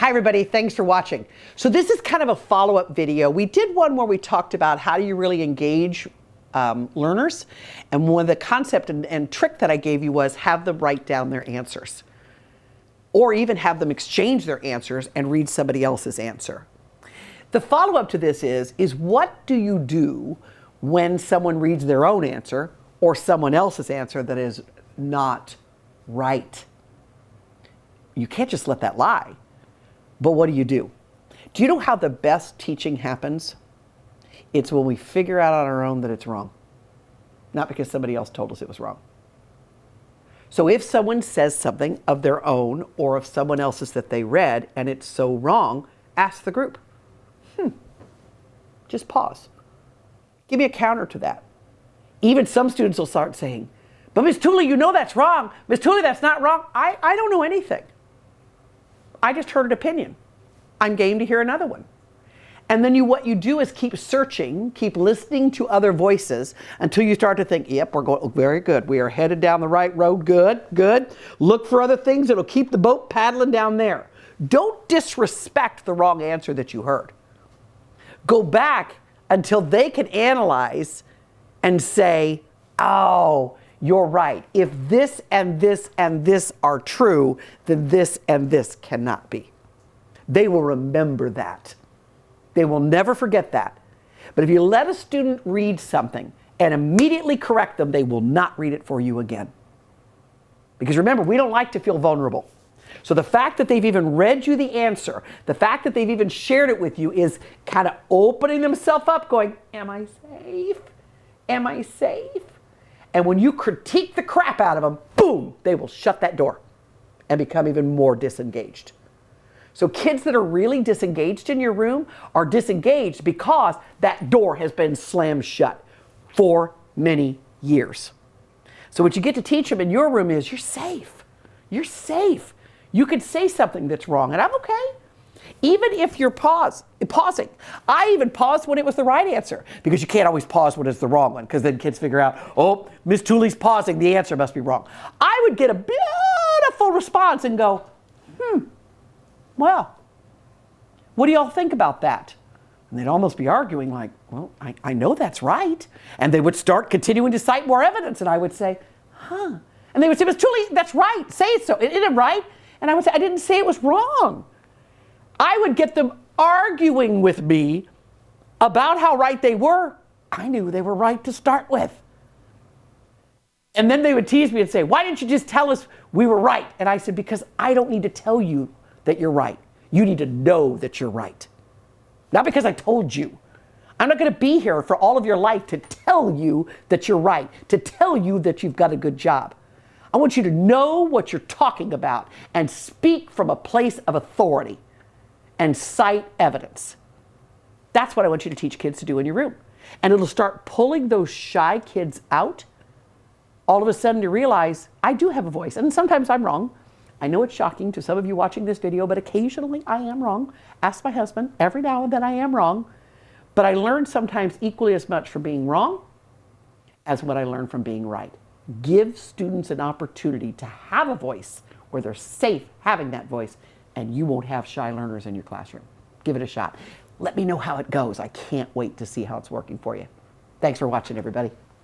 Hi everybody, thanks for watching. So this is kind of a follow-up video. We did one where we talked about how do you really engage learners, and one of the concept and trick that I gave you was have them write down their answers, or even have them exchange their answers and read somebody else's answer. The follow-up to this is what do you do when someone reads their own answer or someone else's answer that is not right? You can't just let that lie. But what do? Do you know how the best teaching happens? It's when we figure out on our own that it's wrong, not because somebody else told us it was wrong. So if someone says something of their own or of someone else's that they read and it's so wrong, ask the group. Just pause. Give me a counter to that. Even some students will start saying, but Ms. Tooley, you know that's wrong. Ms. Tooley, that's not wrong. I don't know anything. I just heard an opinion. I'm game to hear another one. And then what you do is keep searching, keep listening to other voices until you start to think, yep, we're going very good. We are headed down the right road. Good, good. Look for other things that'll keep the boat paddling down there. Don't disrespect the wrong answer that you heard. Go back until they can analyze and say, oh, you're right. If this and this and this are true, then this and this cannot be. They will remember that. They will never forget that. But if you let a student read something and immediately correct them, they will not read it for you again. Because remember, we don't like to feel vulnerable. So the fact that they've even read you the answer, the fact that they've even shared it with you is kind of opening themselves up going, am I safe? Am I safe? And when you critique the crap out of them, boom, they will shut that door and become even more disengaged. So kids that are really disengaged in your room are disengaged because that door has been slammed shut for many years. So what you get to teach them in your room is you're safe. You're safe. You can say something that's wrong and I'm okay. Even if you're pausing. I even paused when it was the right answer, because you can't always pause when it's the wrong one, because then kids figure out, oh, Ms. Tooley's pausing, the answer must be wrong. I would get a beautiful response and go, well, what do y'all think about that? And they'd almost be arguing like, well, I know that's right. And they would start continuing to cite more evidence, and I would say, And they would say, Ms. Tooley, that's right, say it so. Isn't it right? And I would say, I didn't say it was wrong. I would get them arguing with me about how right they were. I knew they were right to start with. And then they would tease me and say, why didn't you just tell us we were right? And I said, because I don't need to tell you that you're right. You need to know that you're right. Not because I told you. I'm not going to be here for all of your life to tell you that you're right, to tell you that you've got a good job. I want you to know what you're talking about and speak from a place of authority and cite evidence. That's what I want you to teach kids to do in your room. And it'll start pulling those shy kids out. All of a sudden you realize, I do have a voice, and sometimes I'm wrong. I know it's shocking to some of you watching this video, but occasionally I am wrong. Ask my husband, every now and then I am wrong. But I learn sometimes equally as much from being wrong as what I learn from being right. Give students an opportunity to have a voice where they're safe having that voice, and you won't have shy learners in your classroom. Give it a shot. Let me know how it goes. I can't wait to see how it's working for you. Thanks for watching, everybody.